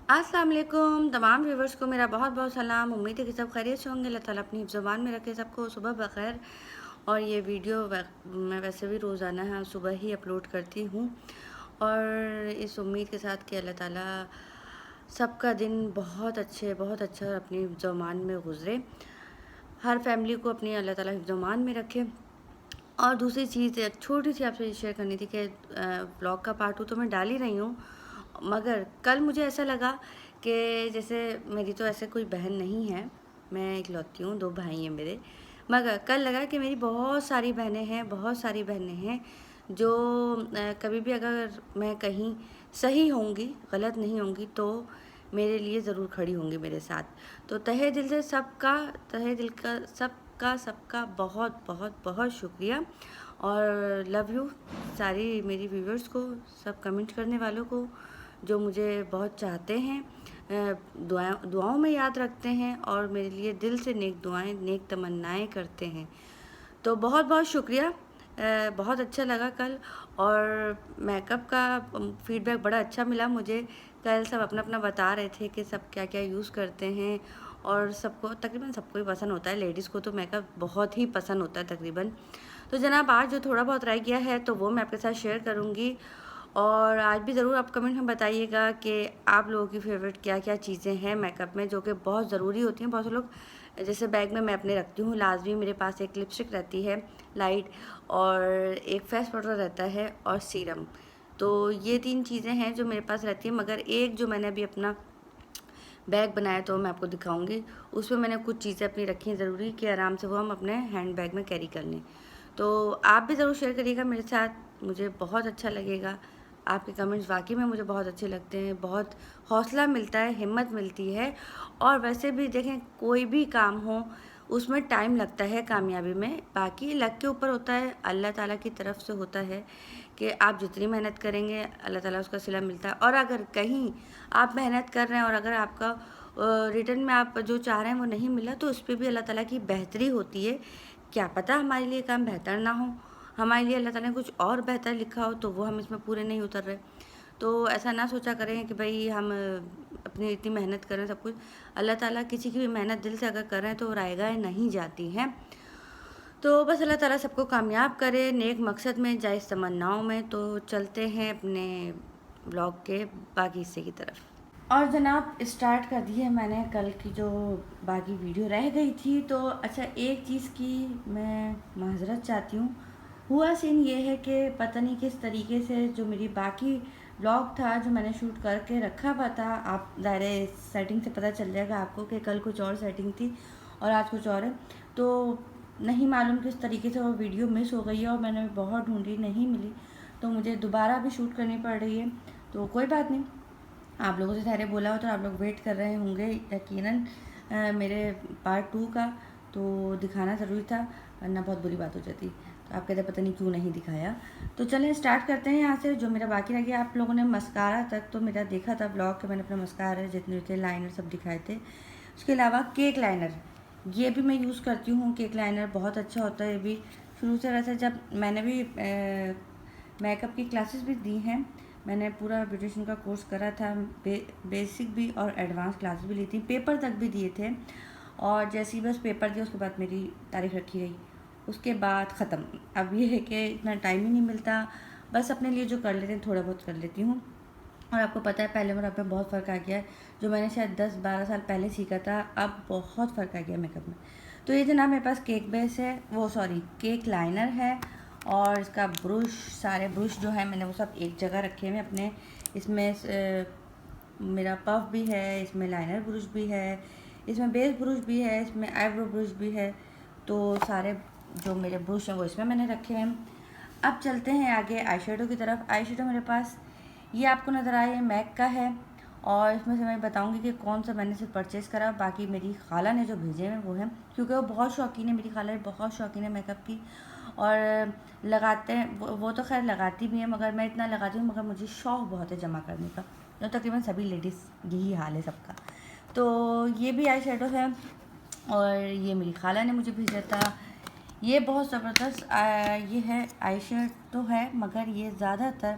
अस्सलाम वालेकुम तमाम व्यूवर्स को मेरा बहुत बहुत सलाम। उम्मीद है कि सब खैरियत से होंगे। अल्लाह ताला अपनी ज़ुबान में रखे सबको सुबह बखैर। और ये वीडियो मैं वैसे भी रोज़ाना सुबह ही अपलोड करती हूँ और इस उम्मीद के साथ कि अल्लाह ताला सबका दिन बहुत अच्छा अपनी ज़ुबान में गुज़रे, हर फैमिली को अपनी अल्लाह ताला ज़ुबान में रखे। और दूसरी चीज़ एक छोटी-सी आपसे शेयर करनी थी कि व्लॉग का पार्ट 2 तो मैं डाल ही रही हूँ, मगर कल मुझे ऐसा लगा कि जैसे मेरी तो ऐसे कोई बहन नहीं है, मैं इकलौती हूँ, 2 भाई हैं मेरे। मगर कल लगा कि मेरी बहुत सारी बहनें हैं, बहुत सारी बहनें हैं जो कभी भी अगर मैं कहीं सही होंगी, गलत नहीं होंगी तो मेरे लिए ज़रूर खड़ी होंगी मेरे साथ। तो तहे दिल से तहे दिल का सबका बहुत शुक्रिया और लव यू सारी मेरी व्यूवर्स को, सब कमेंट करने वालों को जो मुझे बहुत चाहते हैं, दुआओं में याद रखते हैं और मेरे लिए दिल से नेक दुआएं, नेक तमन्नाएं करते हैं। तो बहुत शुक्रिया। बहुत अच्छा लगा कल और मेकअप का फीडबैक बड़ा अच्छा मिला मुझे। कल सब अपना-अपना बता रहे थे कि सब क्या-क्या यूज़ करते हैं और सबको तकरीबन सबको ही पसंद होता है। लेडीज़ को तो मेकअप बहुत ही पसंद होता है तकरीबन। तो जनाब आज जो थोड़ा बहुत रह गया है तो वो मैं आपके साथ शेयर करूँगी और आज भी ज़रूर आप कमेंट में बताइएगा कि आप लोगों की फ़ेवरेट क्या-क्या चीज़ें हैं मेकअप में जो कि बहुत ज़रूरी होती हैं। बहुत से लोग जैसे बैग में मैं अपने रखती हूँ लाज़मी, मेरे पास एक लिपस्टिक रहती है लाइट और एक फेस पाउडर रहता है और सीरम। तो ये 3 चीज़ें हैं जो मेरे पास रहती हैं, मगर एक जो मैंने अभी अपना बैग बनाया तो मैं आपको दिखाऊँगी। उसमें मैंने कुछ चीज़ें अपनी रखी हैं ज़रूरी कि आराम से वो हम अपने हैंड बैग में कैरी कर लें। तो आप भी ज़रूर शेयर करिएगा मेरे साथ, मुझे बहुत अच्छा लगेगा। आपके कमेंट्स वाक़ई में मुझे बहुत अच्छे लगते हैं, बहुत हौसला मिलता है, हिम्मत मिलती है और वैसे भी देखें कोई भी काम हो उसमें टाइम लगता है कामयाबी में, बाकी लक के ऊपर होता है, अल्लाह ताला की तरफ से होता है कि आप जितनी मेहनत करेंगे अल्लाह ताला उसका सिला मिलता है। और अगर कहीं आप मेहनत कर रहे हैं और अगर आपका रिटर्न में आप जो चाह रहे हैं वो नहीं मिला तो उस पे भी अल्लाह ताला की बेहतरी होती है। क्या पता हमारे लिए काम बेहतर ना हो, हमारे लिए अल्लाह ताला ने कुछ और बेहतर लिखा हो तो वो हम इसमें पूरे नहीं उतर रहे। तो ऐसा ना सोचा करें कि भई हम अपनी इतनी मेहनत कर रहे हैं सब कुछ, अल्लाह ताला किसी की भी मेहनत दिल से अगर कर रहे हैं तो रायगाह नहीं जाती हैं। तो बस अल्लाह ताला सबको कामयाब करे नेक मकसद में, जायज़ तमन्नाओं में। तो चलते हैं अपने ब्लॉग के बाकी हिस्से की तरफ। और जनाब स्टार्ट कर दी है मैंने कल की जो बाकी वीडियो रह गई थी। तो अच्छा एक चीज़ की मैं माज़रत चाहती हूँ। हुआ सीन ये है कि पता नहीं किस तरीके से जो मेरी बाकी व्लॉग था जो मैंने शूट करके रखा हुआ था, आप ज़ाहिर है सेटिंग से पता चल जाएगा आपको कि कल कुछ और सेटिंग थी और आज कुछ और है। तो नहीं मालूम किस तरीके से वो वीडियो मिस हो गई है और मैंने बहुत ढूंढी, नहीं मिली, तो मुझे दोबारा भी शूट करनी पड़ रही है। तो कोई बात नहीं, आप लोगों से सारे बोला हो तो आप लोग वेट कर रहे होंगे यकीनन मेरे पार्ट 2 का, तो दिखाना ज़रूरी था वरना बहुत बुरी बात हो जाती। तो आप कहते पता नहीं क्यों नहीं दिखाया। तो चलें स्टार्ट करते हैं यहाँ से। जो मेरा बाकी रह गया, आप लोगों ने मस्कारा तक तो मेरा देखा था ब्लॉग के, मैंने अपना मस्कारा जितने थे लाइनर सब दिखाए थे। उसके अलावा केक लाइनर, ये भी मैं यूज़ करती हूँ। केक लाइनर बहुत अच्छा होता है। ये भी शुरू से वैसे जब मैंने भी मेकअप की क्लासेस भी दी हैं, मैंने पूरा ब्यूटिशियन का कोर्स करा था, बेसिक भी और एडवांस क्लास भी ली थी, पेपर तक भी दिए थे। और जैसे ही बस पेपर दिया उसके बाद मेरी तारीख रखी गई, उसके बाद ख़त्म। अब ये है कि इतना टाइम ही नहीं मिलता, बस अपने लिए जो कर लेते हैं थोड़ा बहुत कर लेती हूँ। और आपको पता है पहले और अब में बहुत फ़र्क आ गया है। जो मैंने शायद 10-12 साल पहले सीखा था, अब बहुत फ़र्क आ गया मेकअप में। तो ये जनाब मेरे पास केक बेस है, वो सॉरी केक लाइनर है और इसका ब्रुश, सारे ब्रुश जो है मैंने वो सब एक जगह रखे हुए अपने। इसमें मेरा पफ भी है, इसमें लाइनर ब्रुश भी है, इसमें बेस ब्रुश भी है, इसमें आईब्रो ब्रुश भी है। तो सारे जो मेरे ब्रुश हैं वो इसमें मैंने रखे हैं। अब चलते हैं आगे आई शेडो की तरफ। आई शेडो मेरे पास ये आपको नज़र आए, ये मैक का है और इसमें से मैं बताऊंगी कि कौन सा मैंने सिर्फ परचेज़ करा, बाकी मेरी खाला ने जो भेजे हैं वो हैं, क्योंकि वो बहुत शौकीन है, मेरी खाला बहुत शौकीन है मेकअप की और लगाते हैं वो तो खैर लगाती भी हैं, मगर मैं इतना लगाती हूँ, मगर मुझे शौक़ बहुत है जमा करने का, जो तकरीबन सभी लेडीज़ यही हाल है सबका। तो ये भी आई शेडो है और ये मेरी खाला ने मुझे भेजा था। ये बहुत ज़बरदस्त ये है आई शेडो है, मगर ये ज़्यादातर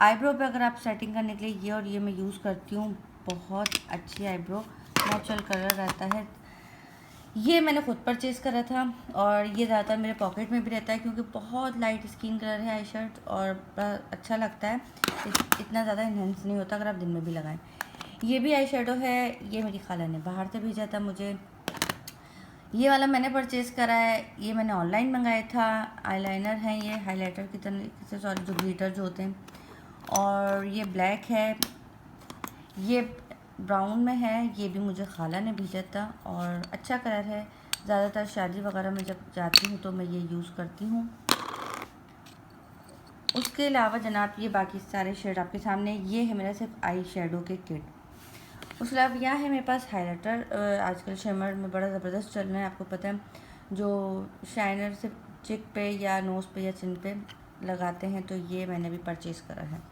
आईब्रो पे अगर आप सेटिंग करने के लिए ये और ये मैं यूज़ करती हूँ। बहुत अच्छी आईब्रो नेचुरल कलर रहता है। ये मैंने खुद परचेज़ करा था और ये ज़्यादातर मेरे पॉकेट में भी रहता है क्योंकि बहुत लाइट स्किन कलर है आई शर्ट और बड़ा अच्छा लगता है, इतना ज़्यादा इन्हेंस नहीं होता अगर आप दिन में भी लगाएं। ये भी आई शेडो है, ये मेरी खाला ने बाहर से भेजा था मुझे। ये वाला मैंने परचेज़ करा है, ये मैंने ऑनलाइन मंगाया था। आईलाइनर है ये, हाइलाइटर की तरह से, सॉरी जो ग्लिटर जो होते हैं। और ये ब्लैक है, ये ब्राउन में है, ये भी मुझे खाला ने भेजा था और अच्छा कलर है। ज़्यादातर शादी वगैरह में जब जाती हूँ तो मैं ये यूज़ करती हूँ। उसके अलावा जनाब ये बाकी सारे शेड आपके सामने, ये है मेरा सिर्फ आई शेडो के किट। उसके अलावा यहाँ है मेरे पास हाइलाइटर, आजकल शिमर में बड़ा ज़बरदस्त चल रहा है, आपको पता है, जो शाइनर से चिक पे या नोज़ पे या चिन पे लगाते हैं, तो ये मैंने भी परचेज़ करा है।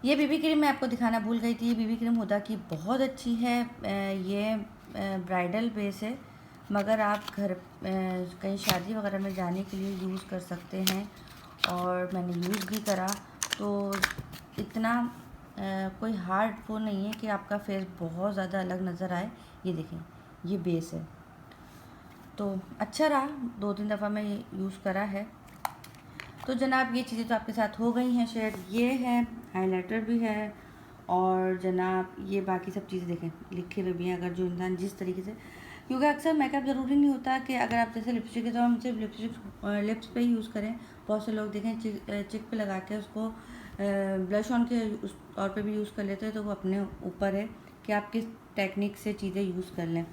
ये बीबी क्रीम मैं आपको दिखाना भूल गई थी। बीबी क्रीम हुदा की बहुत अच्छी है, ये ब्राइडल बेस है, मगर आप घर कहीं शादी वगैरह में जाने के लिए यूज़ कर सकते हैं और मैंने यूज़ भी करा, तो इतना कोई हार्ड वो नहीं है कि आपका फेस बहुत ज़्यादा अलग नज़र आए। ये देखें, ये बेस है, तो अच्छा रहा, 2-3 दफ़ा मैं यूज़ करा है। तो जनाब ये चीज़ें तो आपके साथ हो गई हैं शेयर। ये है, हाइलाइटर भी है और जनाब ये बाकी सब चीज़ें देखें लिखे हुए भी हैं, अगर जो इंसान जिस तरीके से, क्योंकि अक्सर मेकअप ज़रूरी नहीं होता कि अगर आप जैसे लिपस्टिक है तो हम सिर्फ लिपस्टिक लिप्स पे ही यूज़ करें। बहुत से लोग देखें चिक पे लगा के उसको ब्लश ऑन के उस तौर पे भी यूज़ कर लेते हैं, तो वो अपने ऊपर है कि आप किस टेक्निक से चीज़ें यूज़ कर लें।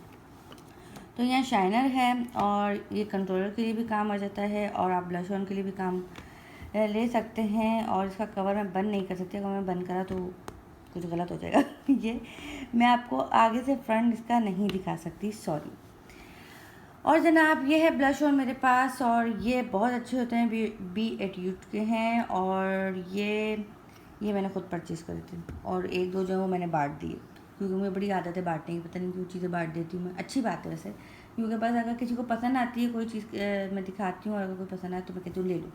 तो यहाँ शाइनर है और ये कंट्रोलर के लिए भी काम आ जाता है और आप ब्लश ऑन के लिए भी काम ले सकते हैं। और इसका कवर मैं बंद नहीं कर सकती, अगर मैं बंद करा तो कुछ गलत हो जाएगा ये मैं आपको आगे से फ्रंट इसका नहीं दिखा सकती, सॉरी। और जनाब ये है ब्लश ऑन मेरे पास और ये बहुत अच्छे होते हैं, बी एटीट्यूड के हैं और ये मैंने खुद परचेज़ करी थी और 1-2 जो है वो मैंने बांट दिए, क्योंकि मुझे बड़ी आदत है बांटने की, पता नहीं क्यों चीज़ें बांट देती हूँ मैं। अच्छी बात है वैसे, क्योंकि बस अगर किसी को पसंद आती है कोई चीज़ मैं दिखाती हूँ और अगर कोई पसंद आए तो मैं कहती हूँ ले लो।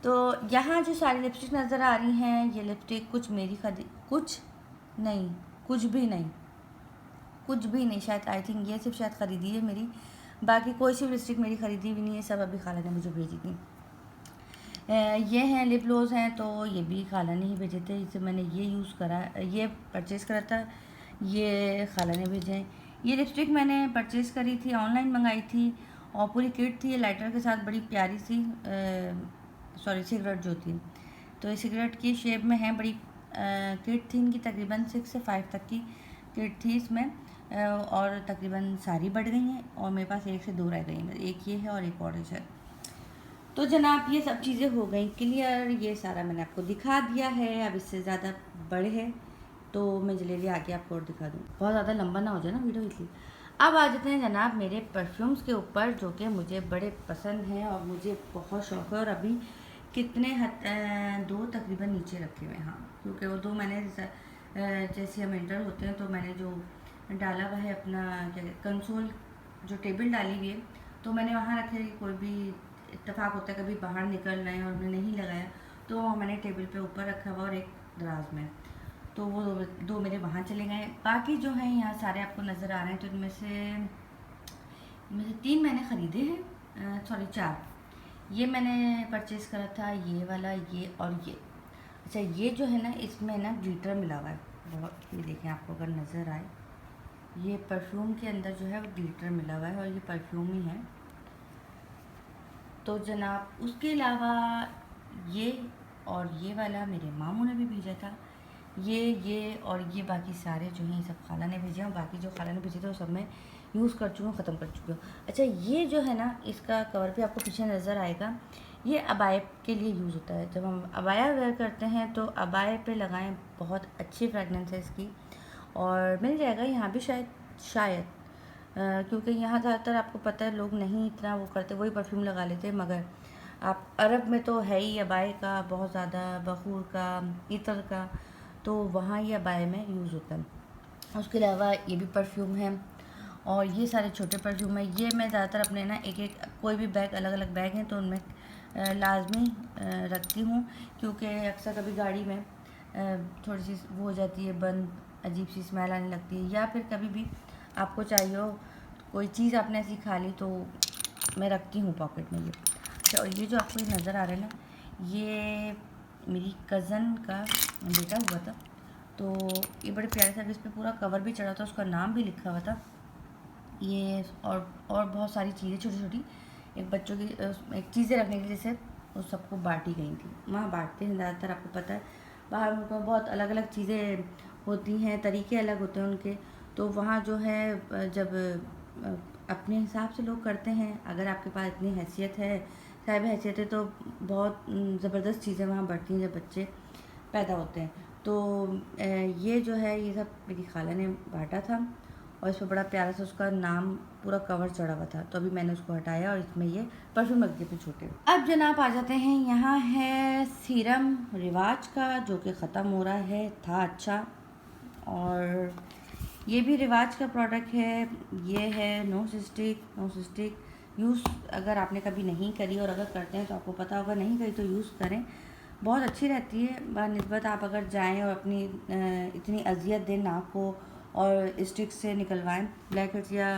तो यहाँ जो सारी लिपस्टिक नज़र आ रही हैं, ये लिपस्टिक कुछ मेरी कुछ भी नहीं, शायद आई थिंक ये सिर्फ शायद ख़रीदी है मेरी, बाकी कोई सी लिपस्टिक मेरी ख़रीदी भी नहीं है, सब अभी खाला ने मुझे भेजी थी। ये हैं लिप ग्लोज हैं, तो ये भी खाला ने ही भेजे थे, इसे मैंने ये यूज़ करा, ये परचेज़ करा था, ये खाला ने भेजे हैं। ये लिपस्टिक मैंने परचेज़ करी थी, ऑनलाइन मंगाई थी और पूरी किट थी, लाइटर के साथ बड़ी प्यारी सी, सॉरी सिगरेट जो थी, तो ये सिगरेट की शेप में है, बड़ी किट थी इनकी, तकरीबन 6 से 5 तक की किट थी इसमें और तकरीबन सारी बढ़ गई हैं और मेरे पास 1 से 2 रह गई हैं, एक ये है और एक और है। तो जनाब ये सब चीज़ें हो गई क्लियर, ये सारा मैंने आपको दिखा दिया है। अब इससे ज़्यादा बड़े है तो मैं जल्दी आगे आपको और दिखा दूँ, बहुत ज़्यादा लंबा ना हो जाए ना वीडियो, इसलिए। अब आ जाते हैं जनाब मेरे परफ्यूम्स के ऊपर, जो कि मुझे बड़े पसंद हैं और मुझे बहुत शौक़ है। और अभी कितने 2 तकरीबन नीचे रखे हुए हैं, हाँ, क्योंकि वो 2 मैंने जैसे हम एंटर होते हैं तो मैंने जो डाला हुआ है अपना क्या कंसोल, जो टेबल डाली हुई है, तो मैंने वहाँ रखे कि कोई भी इत्तेफाक होता है कभी बाहर निकल रहे हैं और मैंने नहीं लगाया, तो मैंने टेबल पे ऊपर रखा हुआ और एक दराज में, तो वो 2 मेरे वहाँ चले गए। बाकी जो हैं यहाँ सारे आपको नज़र आ रहे हैं, तो इनमें से 3 मैंने ख़रीदे हैं, सॉरी 4 ये मैंने परचेज़ करा था, ये वाला, ये और ये। अच्छा ये जो है ना, इसमें ना ग्लिटर मिला हुआ है बहुत, ये देखें आपको अगर नज़र आए, ये परफ्यूम के अंदर जो है वो ग्लिटर मिला हुआ है और ये परफ्यूम ही है। तो जनाब उसके अलावा ये और ये वाला मेरे मामू ने भी भेजा था, ये और ये बाकी सारे जो हैं सब खाला ने भेजे हैं, और बाकी जो खाला ने भेजे थे वो सब मैं यूज़ कर चुकी हूँ, ख़त्म कर चुकी हूँ। अच्छा ये जो है ना, इसका कवर भी आपको पीछे नज़र आएगा, ये अबाया के लिए यूज़ होता है। जब हम अबाया वेयर करते हैं तो अबाया पे लगाएं, बहुत अच्छी फ्रेगनेंस है इसकी और मिल जाएगा यहाँ भी शायद क्योंकि यहाँ ज़्यादातर आपको पता है लोग नहीं इतना वो करते, वही परफ्यूम लगा लेते, मगर आप अरब में तो है ही अबाया का बहुत ज़्यादा, बखूर का, इतर का, तो वहाँ ये अबाया में यूज़ होता है। उसके अलावा ये भी परफ्यूम है और ये सारे छोटे परफ्यूम है। ये मैं ज़्यादातर अपने ना एक कोई भी बैग, अलग अलग बैग हैं तो उनमें लाजमी रखती हूँ, क्योंकि अक्सर कभी गाड़ी में थोड़ी सी वो हो जाती है बंद, अजीब सी स्मेल आने लगती है। या फिर कभी भी आपको चाहिए हो कोई चीज़ आपने ऐसी खा ली तो मैं रखती हूँ पॉकेट में ये। अच्छा, और ये जो आपको ये नज़र आ रहा है ना, ये मेरी कज़न का बेटा हुआ था, तो ये बड़े प्यारे से इस पर पूरा कवर भी चढ़ा था, उसका नाम भी लिखा हुआ था ये। और बहुत सारी चीज़ें छोटी छोटी एक बच्चों की एक चीज़ें रखने के लिए जैसे उस सबको बांटी गई थी। वहाँ बांटते हैं ज़्यादातर, आपको पता है बाहर मुल्कों में बहुत अलग अलग चीज़ें होती हैं, तरीके अलग होते हैं उनके। तो वहाँ जो है जब अपने हिसाब से लोग करते हैं, अगर आपके पास इतनी हैसियत है, साहिब हैसियत है, तो बहुत ज़बरदस्त चीज़ें वहाँ बढ़ती हैं जब बच्चे पैदा होते हैं। तो ये जो है ये सब मेरी खाला ने बांटा था और इस पर बड़ा प्यारा सा उसका नाम पूरा कवर चढ़ा हुआ था, तो अभी मैंने उसको हटाया और इसमें ये परफ्यूम रख दिए अपने छोटे। अब जनाब आ जाते हैं, यहाँ है सीरम रिवाज का जो कि ख़त्म हो रहा है, था अच्छा, और ये भी रिवाज का प्रोडक्ट है। ये है नो सिस्टिक यूज़ अगर आपने कभी नहीं करी और अगर करते हैं तो आपको पता होगा, नहीं करी तो यूज़ करें, बहुत अच्छी रहती है बनिस्बत आप अगर जाएं और अपनी इतनी अजियत दें नाक को और स्टिक से निकलवाएं ब्लैक हेड्स या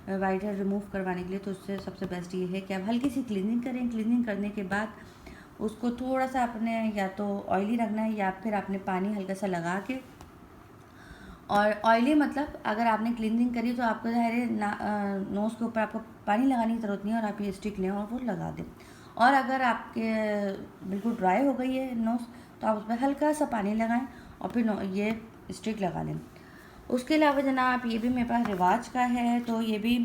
वाइट हेड रिमूव करवाने के लिए, तो उससे सबसे बेस्ट ये है कि आप हल्की सी क्लीनिंग करें। क्लीनिंग करने के बाद उसको थोड़ा सा आपने या तो ऑयली रखना है या फिर आपने पानी हल्का सा लगा के, और ऑयली मतलब अगर आपने क्लीनिंग करी तो आपको ज़ाहिर नोज़ के ऊपर आपको पानी लगाने की ज़रूरत नहीं है और आप ये स्टिक लें और वो लगा दें। और अगर आपके बिल्कुल ड्राई हो गई है नोज़ तो आप उस पर हल्का सा पानी लगाएं और फिर ये स्टिक लगा लें। उसके अलावा जनाब ये भी मेरे पास रिवाज का है, तो ये भी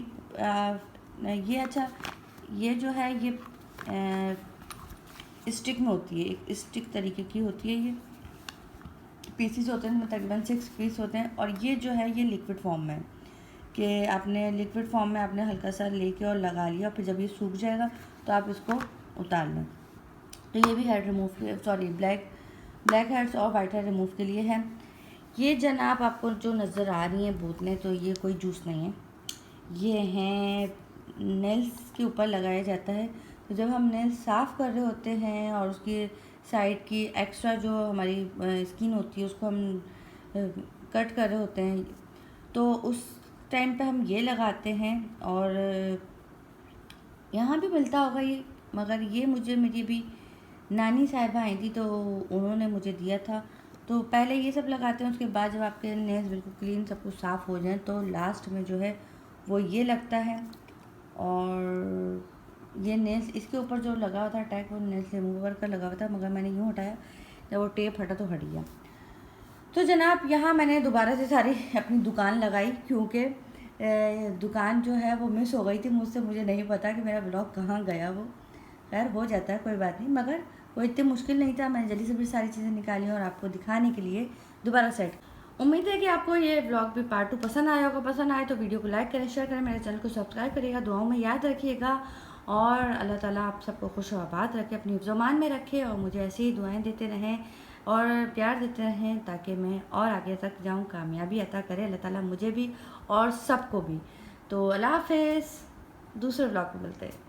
ये अच्छा, ये जो है ये स्टिक में होती है, एक स्टिक तरीके की होती है, ये पीसीस होते हैं, तकरीबन 6 पीस होते हैं, और ये जो है ये लिक्विड फॉर्म में कि आपने लिक्विड फॉर्म में आपने हल्का सा लेके और लगा लिया, फिर जब ये सूख जाएगा तो आप इसको उतार लें। तो ये भी head remove sorry black heads और वाइट हेड रिमूव के लिए है। ये जनाब आपको जो नज़र आ रही हैं बोतलें, तो ये कोई जूस नहीं है, ये हैं नेल्स के ऊपर लगाया जाता है। तो जब हम नेल्स साफ़ कर रहे होते हैं और उसकी साइड की एक्स्ट्रा जो हमारी स्किन होती है उसको हम कट कर रहे होते हैं, तो उस टाइम पे हम ये लगाते हैं। और यहाँ भी मिलता होगा ये, मगर ये मुझे मेरी भी नानी साहिबा आई थी तो उन्होंने मुझे दिया था। तो पहले ये सब लगाते हैं, उसके बाद जब आपके नेल्स बिल्कुल क्लीन सब कुछ साफ़ हो जाए तो लास्ट में जो है वो ये लगता है। और ये नेल्स इसके ऊपर जो लगा हुआ था टैग वो नेल्स रिमूवर का लगा हुआ था, मगर मैंने यूँ हटाया, जब वो टेप हटा तो हट गया। तो जनाब यहाँ मैंने दोबारा से सारी अपनी दुकान लगाई, क्योंकि दुकान जो है वो मिस हो गई थी मुझसे, मुझे नहीं पता कि मेरा ब्लॉग कहाँ गया। वो खैर हो जाता है, कोई बात नहीं, मगर वो इतनी मुश्किल नहीं था, मैंने जल्दी से भी सारी चीज़ें निकाली और आपको दिखाने के लिए दोबारा सेट। उम्मीद है कि आपको ये ब्लॉग भी पार्ट 2 पसंद आया होगा। पसंद आए तो वीडियो को लाइक करें, शेयर करें, मेरे चैनल को सब्सक्राइब करिएगा, दुआओं में याद रखिएगा, और अल्लाह ताला आप सबको खुश और आबाद रखे, अपनी हिफ्ज़-ओ-मान में रखे, और मुझे ऐसे ही दुआएं देते रहें और प्यार देते रहें ताकि मैं और आगे तक जाऊं, कामयाबी अता करे अल्लाह ताला मुझे भी और सबको भी। तो अल्लाह हाफ़िज़, दूसरे ब्लॉग में मिलते हैं।